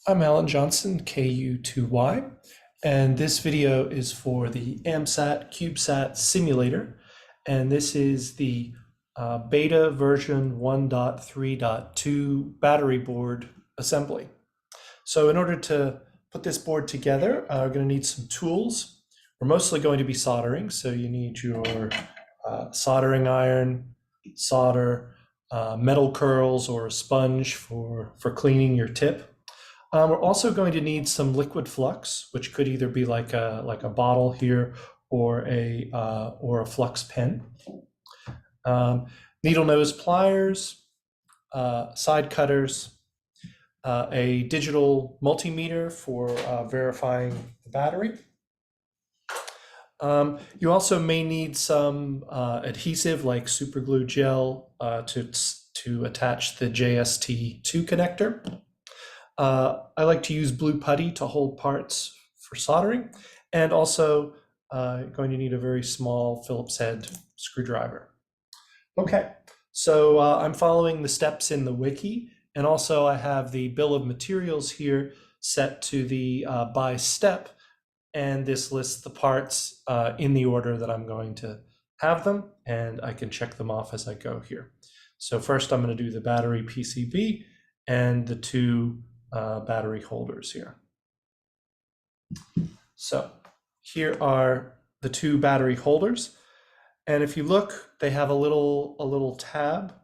I'm Alan Johnson, KU2Y, and this video is for the AMSAT CubeSat simulator, and this is the beta version 1.3.2 battery board assembly. So in order to put this board together, we're going to need some tools. We're mostly going to be soldering, so you need your soldering iron, solder, metal curls, or a sponge for cleaning your tip. We're also going to need some liquid flux, which could either be like a bottle here or a flux pen. Needle nose pliers, side cutters, a digital multimeter for verifying the battery. You also may need some adhesive like super glue gel to attach the JST2 connector. I like to use blue putty to hold parts for soldering, and also going to need a very small Phillips head screwdriver. Okay, so I'm following the steps in the wiki, and also I have the bill of materials here set to the by step, and this lists the parts in the order that I'm going to have them, and I can check them off as I go here. So first I'm going to do the battery PCB and the two battery holders here. So here are the two battery holders. And if you look, they have a little tab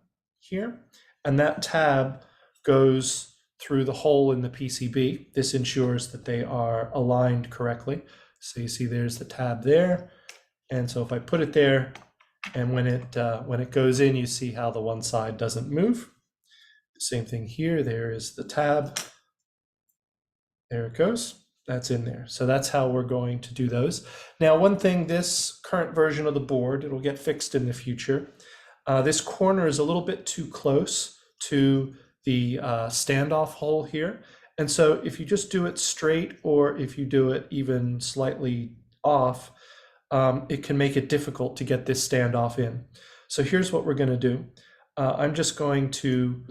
here, and that tab goes through the hole in the PCB. This ensures that they are aligned correctly. So you see there's the tab there. And so if I put it there, and when it goes in, you see how the one side doesn't move. Same thing here, there is the tab. There it goes. That's in there. So that's how we're going to do those. Now, one thing, this current version of the board, it'll get fixed in the future. This corner is a little bit too close to the standoff hole here. And so if you just do it straight, or if you do it even slightly off, it can make it difficult to get this standoff in. So here's what we're going to do. I'm just going to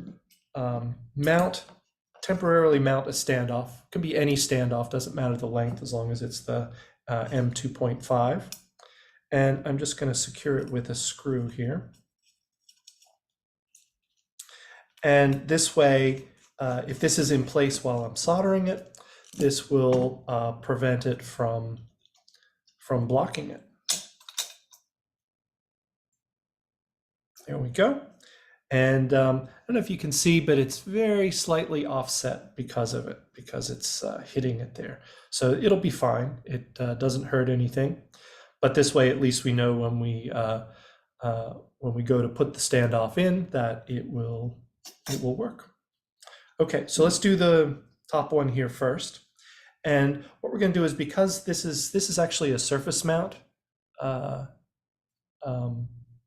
temporarily mount a standoff. It can be any standoff, doesn't matter the length as long as it's the M2.5. And I'm just going to secure it with a screw here. And this way, if this is in place while I'm soldering it, this will prevent it from blocking it. There we go. And I don't know if you can see, but it's very slightly offset because of it, because it's hitting it there. So it'll be fine. It doesn't hurt anything. But this way, at least we know when we go to put the standoff in that it will work. Okay, so let's do the top one here first. And what we're going to do is, because this is actually a surface mount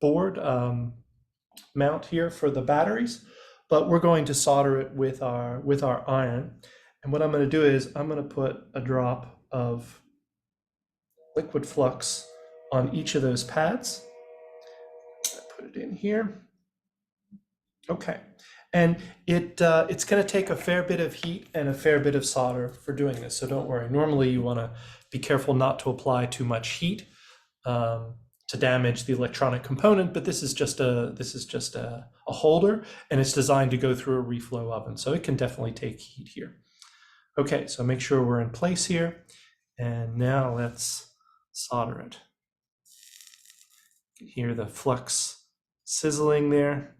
board. Mount here for the batteries, but we're going to solder it with our iron. And what I'm going to do is I'm going to put a drop of liquid flux on each of those pads. Put it in here. Okay, and it's going to take a fair bit of heat and a fair bit of solder for doing this, so don't worry. Normally you want to be careful not to apply too much heat to damage the electronic component, but this is just a holder, and it's designed to go through a reflow oven, so it can definitely take heat here. Okay, so make sure we're in place here, and now let's solder it. You can hear the flux sizzling there.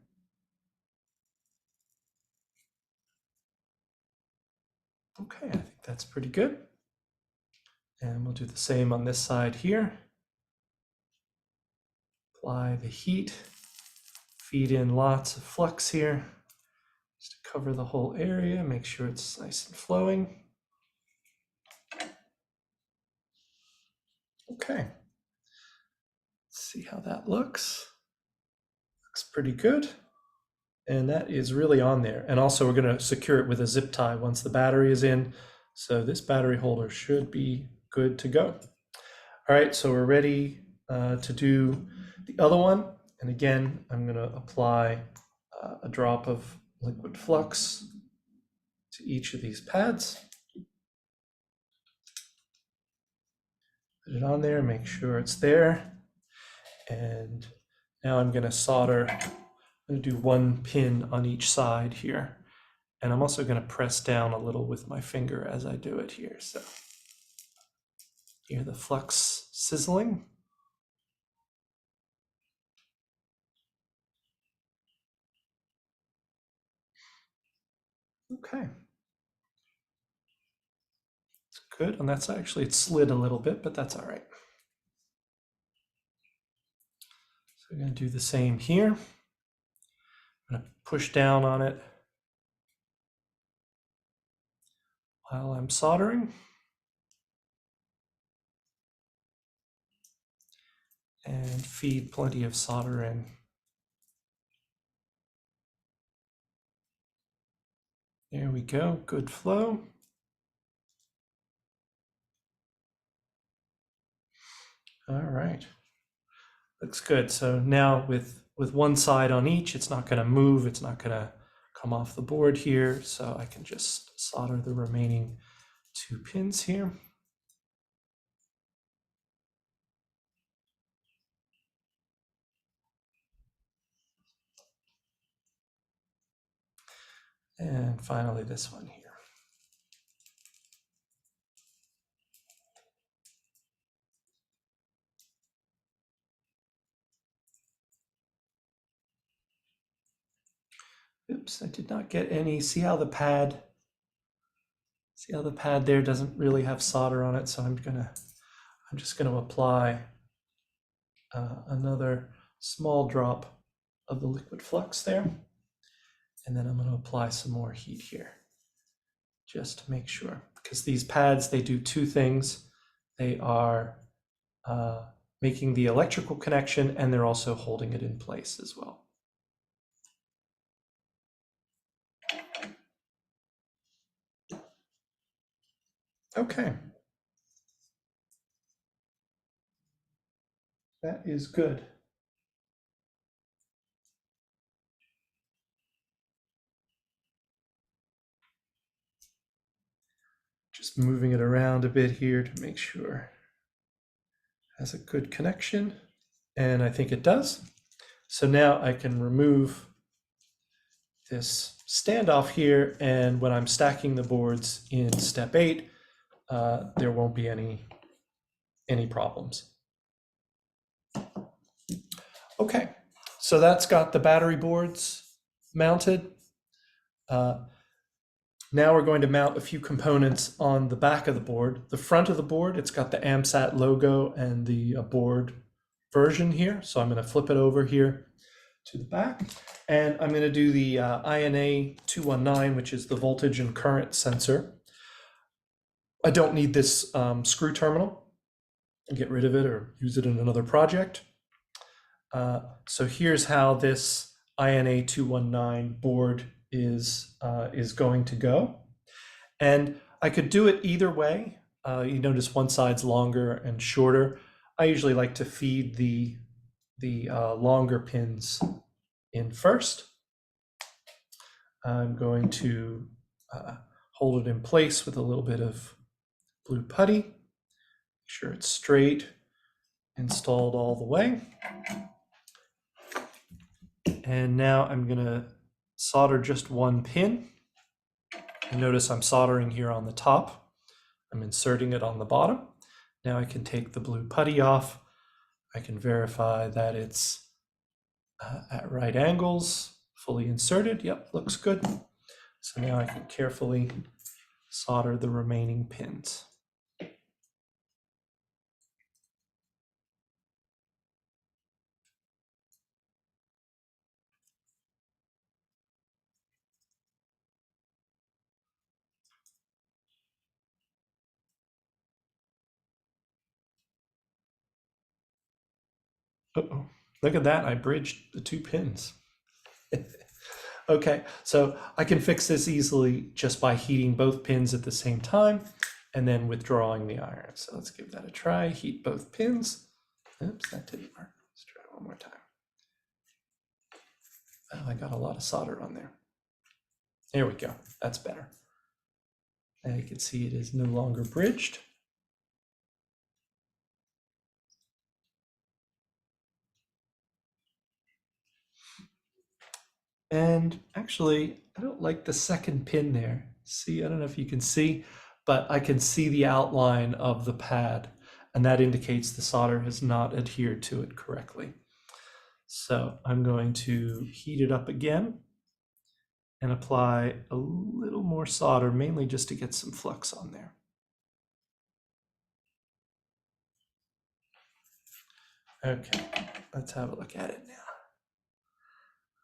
Okay, I think that's pretty good. And we'll do the same on this side here. Apply the heat, feed in lots of flux here, just to cover the whole area, make sure it's nice and flowing. Okay, let's see how that looks. Looks pretty good. And that is really on there. And also we're going to secure it with a zip tie once the battery is in. So this battery holder should be good to go. All right, so we're ready to do the other one. And again, I'm going to apply a drop of liquid flux to each of these pads. Put it on there, make sure it's there. And now I'm going to solder, I'm going to do one pin on each side here. And I'm also going to press down a little with my finger as I do it here. So hear the flux sizzling. Okay. It's good. And that's actually, it slid a little bit, but that's all right. So we're going to do the same here. I'm going to push down on it while I'm soldering. And feed plenty of solder in. There we go, good flow. All right, looks good. So now with one side on each, it's not gonna move, it's not gonna come off the board here. So I can just solder the remaining 2 pins here. And finally this one here. Oops, I did not get any. See how the pad there doesn't really have solder on it. So I'm just gonna apply another small drop of the liquid flux there. And then I'm going to apply some more heat here just to make sure, because these pads, they do 2 things. They are making the electrical connection, and they're also holding it in place as well. Okay. That is good. Just moving it around a bit here to make sure it has a good connection. And I think it does. So now I can remove this standoff here, and when I'm stacking the boards in step 8, there won't be any problems. Okay, so that's got the battery boards mounted. Now we're going to mount a few components on the back of the board. The front of the board, it's got the AMSAT logo and the board version here. So I'm going to flip it over here to the back. And I'm going to do the INA 219, which is the voltage and current sensor. I don't need this screw terminal. I'll get rid of it or use it in another project. So here's how this INA 219 board is going to go. And I could do it either way. You notice one side's longer and shorter. I usually like to feed the longer pins in first. I'm going to hold it in place with a little bit of blue putty. Make sure it's straight, installed all the way. And now I'm going to solder just one pin. And notice I'm soldering here on the top. I'm inserting it on the bottom. Now I can take the blue putty off. I can verify that it's at right angles, fully inserted. Yep, looks good. So now I can carefully solder the remaining pins. Uh-oh, look at that, I bridged the 2 pins. Okay, so I can fix this easily just by heating both pins at the same time and then withdrawing the iron. So let's give that a try. Heat both pins. Oops, that didn't work. Let's try it one more time. Oh, I got a lot of solder on there. There we go. That's better. And you can see it is no longer bridged. And actually, I don't like the second pin there. See, I don't know if you can see, but I can see the outline of the pad, and that indicates the solder has not adhered to it correctly. So I'm going to heat it up again and apply a little more solder, mainly just to get some flux on there. Okay, let's have a look at it now.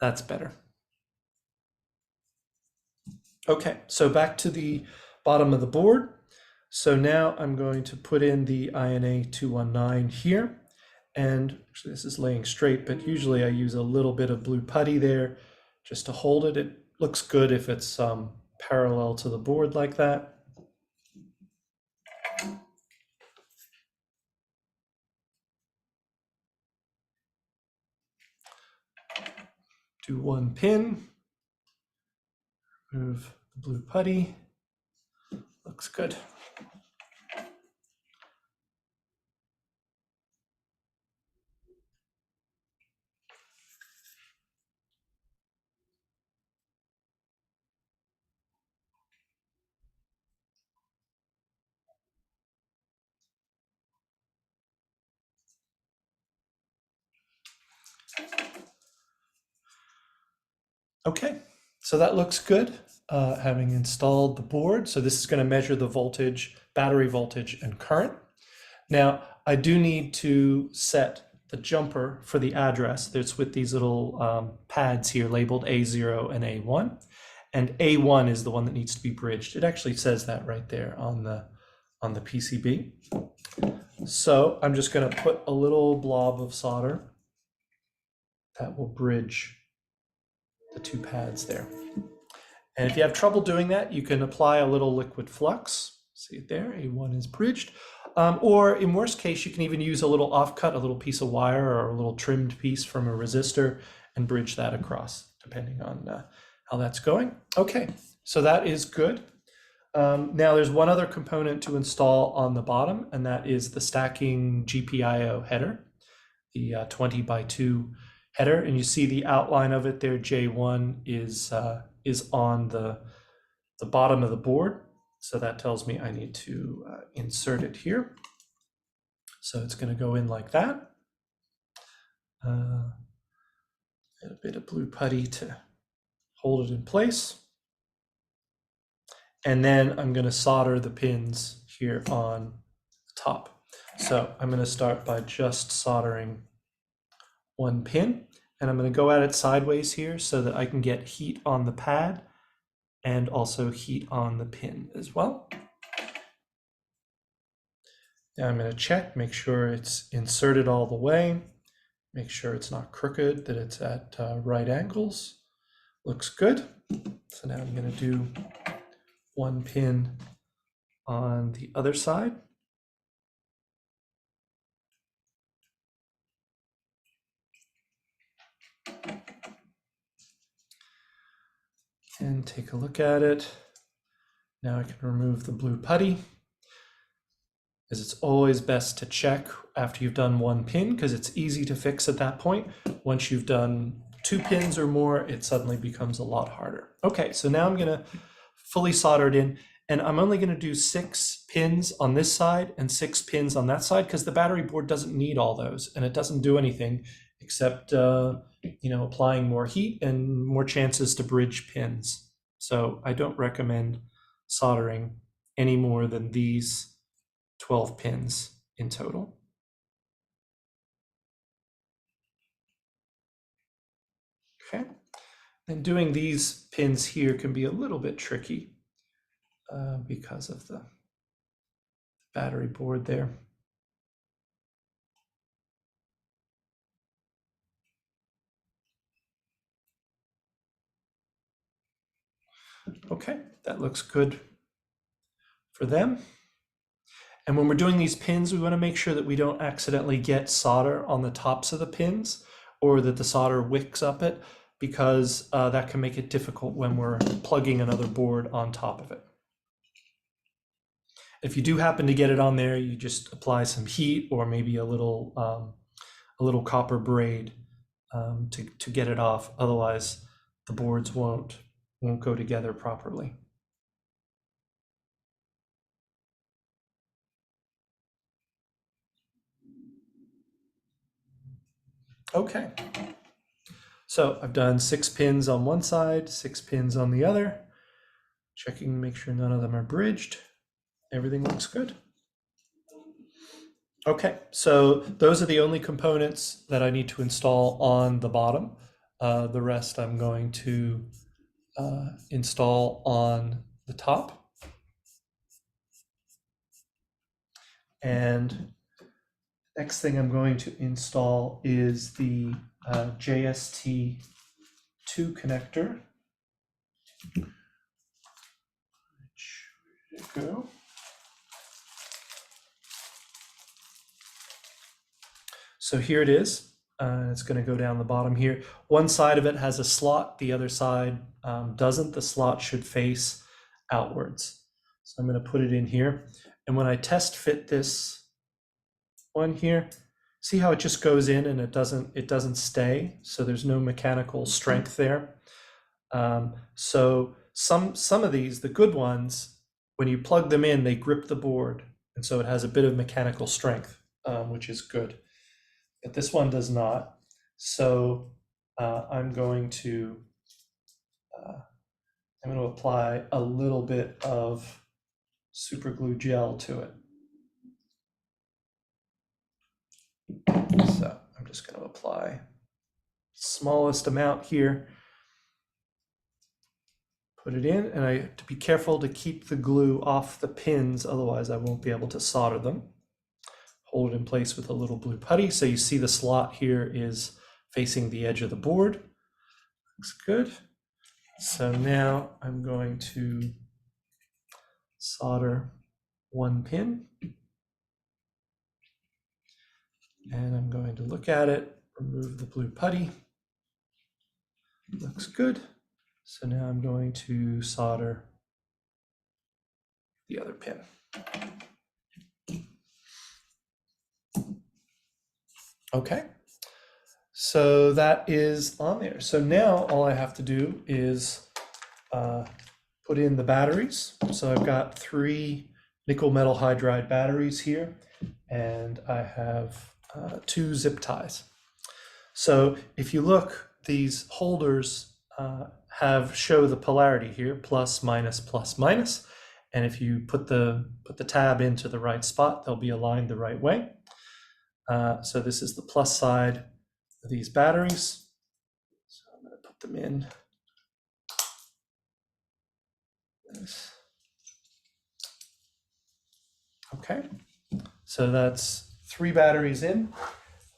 That's better. Okay, so back to the bottom of the board. So now I'm going to put in the INA 219 here. And actually this is laying straight, but usually I use a little bit of blue putty there just to hold it. It looks good if it's parallel to the board like that. Do one pin, remove the blue putty. Looks good. Okay, so that looks good, having installed the board. So this is going to measure the voltage, battery voltage, and current. Now, I do need to set the jumper for the address. It's with these little pads here labeled A0 and A1. And A1 is the one that needs to be bridged. It actually says that right there on the PCB. So I'm just going to put a little blob of solder that will bridge the two pads there. And if you have trouble doing that, you can apply a little liquid flux. See it there, A1 is bridged. Or in worst case, you can even use a little offcut, a little piece of wire or a little trimmed piece from a resistor and bridge that across, depending on how that's going. Okay, so that is good. Now there's one other component to install on the bottom, and that is the stacking GPIO header, the 20x2 header, and you see the outline of it there. J1 is on the bottom of the board, so that tells me I need to insert it here. So it's going to go in like that. A bit of blue putty to hold it in place, and then I'm going to solder the pins here on the top. So I'm going to start by just soldering one pin, and I'm going to go at it sideways here so that I can get heat on the pad and also heat on the pin as well. Now I'm going to check, make sure it's inserted all the way, make sure it's not crooked, that it's at right angles. Looks good. So now I'm going to do one pin on the other side. And take a look at it. Now I can remove the blue putty, as it's always best to check after you've done one pin, because it's easy to fix at that point. Once you've done 2 pins or more, it suddenly becomes a lot harder. Okay, so now I'm going to fully solder it in, and I'm only going to do 6 pins on this side and 6 pins on that side, because the battery board doesn't need all those, and it doesn't do anything except applying more heat and more chances to bridge pins. So I don't recommend soldering any more than these 12 pins in total. Okay, and doing these pins here can be a little bit tricky because of the battery board there. Okay, that looks good for them. And when we're doing these pins, we want to make sure that we don't accidentally get solder on the tops of the pins, or that the solder wicks up it, because that can make it difficult when we're plugging another board on top of it. If you do happen to get it on there, you just apply some heat or maybe a little copper braid to get it off. Otherwise, the boards won't go together properly. Okay. So I've done 6 pins on one side, 6 pins on the other, checking to make sure none of them are bridged. Everything looks good. Okay, so those are the only components that I need to install on the bottom. The rest I'm going to install on the top. And next thing I'm going to install is the JST2 connector. Where did it go? So here it is. It's going to go down the bottom here. One side of it has a slot, the other side doesn't. The slot should face outwards. So I'm going to put it in here. And when I test fit this one here, see how it just goes in and it doesn't stay. So there's no mechanical strength there. So some of these, the good ones, when you plug them in, they grip the board. And so it has a bit of mechanical strength, which is good. But this one does not. So I'm going to apply a little bit of super glue gel to it. So I'm just going to apply smallest amount here. Put it in, and I have to be careful to keep the glue off the pins, otherwise I won't be able to solder them. Hold it in place with a little blue putty. So you see the slot here is facing the edge of the board. Looks good. So now I'm going to solder one pin. And I'm going to look at it, remove the blue putty. Looks good. So now I'm going to solder the other pin. Okay, so that is on there. So now all I have to do is put in the batteries. So I've got 3 nickel metal hydride batteries here, and I have 2 zip ties. So if you look, these holders show the polarity here, plus, minus, plus, minus. And if you put the tab into the right spot, they'll be aligned the right way. So this is the plus side of these batteries. So I'm going to put them in. This. Okay, so that's 3 batteries in.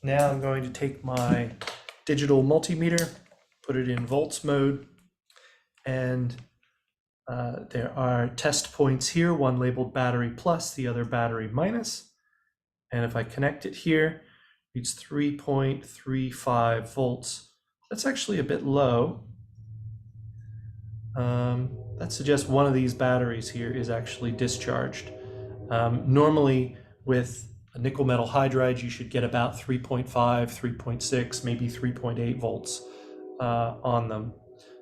Now I'm going to take my digital multimeter, put it in volts mode, and there are test points here, one labeled battery plus, the other battery minus. And if I connect it here, it's 3.35 volts. That's actually a bit low. That suggests one of these batteries here is actually discharged. Normally with a nickel metal hydride, you should get about 3.5, 3.6, maybe 3.8 volts on them.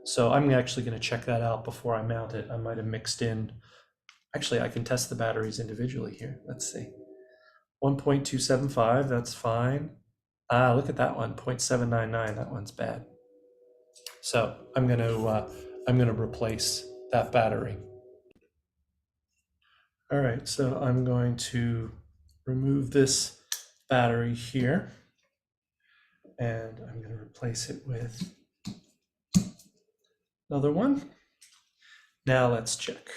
So I'm actually going to check that out before I mount it. I might have mixed in. Actually, I can test the batteries individually here. Let's see. 1.275, that's fine. Look at that one, 0.799. That one's bad. So I'm going to replace that battery. All right, so I'm going to remove this battery here, and I'm going to replace it with another one. Now let's check.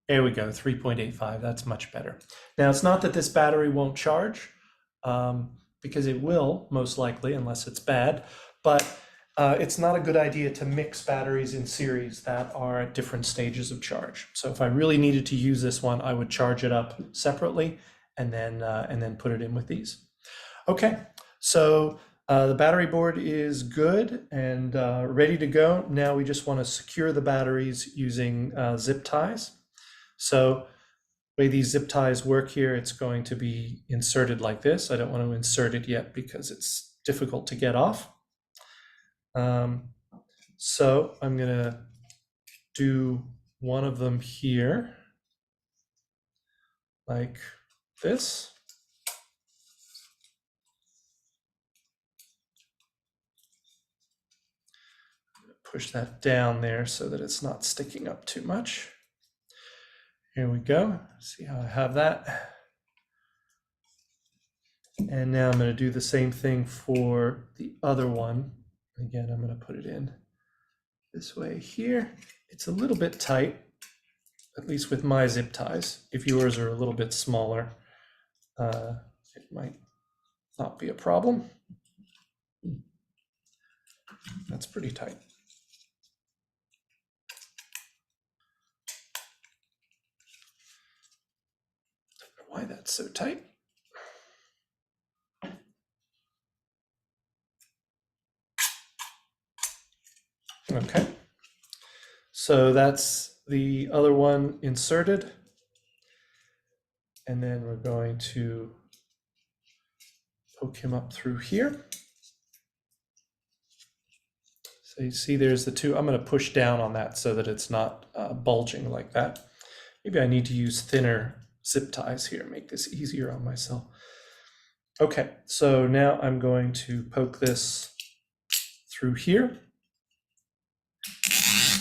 There we go, 3.85, that's much better. Now it's not that this battery won't charge, because it will most likely, unless it's bad, but it's not a good idea to mix batteries in series that are at different stages of charge. So if I really needed to use this one, I would charge it up separately and then put it in with these. Okay, so The battery board is good and ready to go. Now we just want to secure the batteries using zip ties. So the way these zip ties work here, it's going to be inserted like this. I don't want to insert it yet because it's difficult to get off. So I'm going to do one of them here like this. Push that down there so that it's not sticking up too much. Here we go. See how I have that. And now I'm going to do the same thing for the other one. Again, I'm going to put it in this way here. It's a little bit tight, at least with my zip ties. If yours are a little bit smaller, it might not be a problem. That's pretty tight. Don't know why that's so tight. Okay, so that's the other one inserted. And then we're going to poke him up through here. So you see there's the two. I'm going to push down on that so that it's not bulging like that. Maybe I need to use thinner zip ties here, make this easier on myself. Okay, so now I'm going to poke this through here.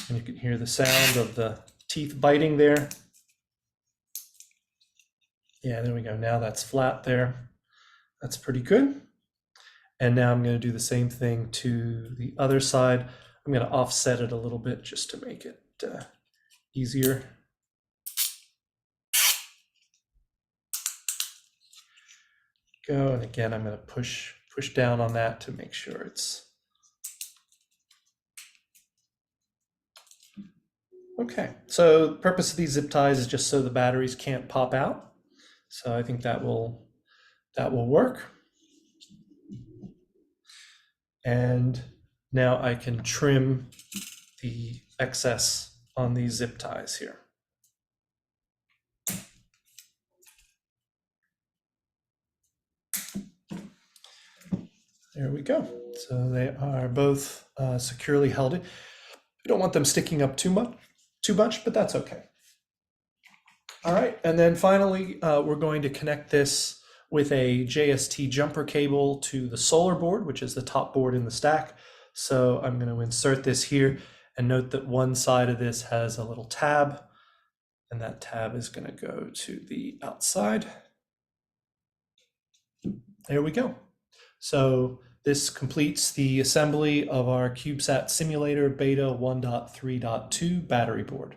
And you can hear the sound of the teeth biting there. Yeah, there we go. Now that's flat there. That's pretty good. And now I'm going to do the same thing to the other side. I'm going to offset it a little bit just to make it easier. Go, and again, I'm going to push down on that to make sure it's okay. So the purpose of these zip ties is just so the batteries can't pop out. So I think that will work. And now I can trim the excess on these zip ties here. There we go. So they are both securely held. We don't want them sticking up too much, but that's okay. All right, and then finally, we're going to connect this with a JST jumper cable to the solar board, which is the top board in the stack. So I'm going to insert this here, and note that one side of this has a little tab, and that tab is going to go to the outside. There we go. So this completes the assembly of our CubeSat Simulator Beta 1.3.2 battery board.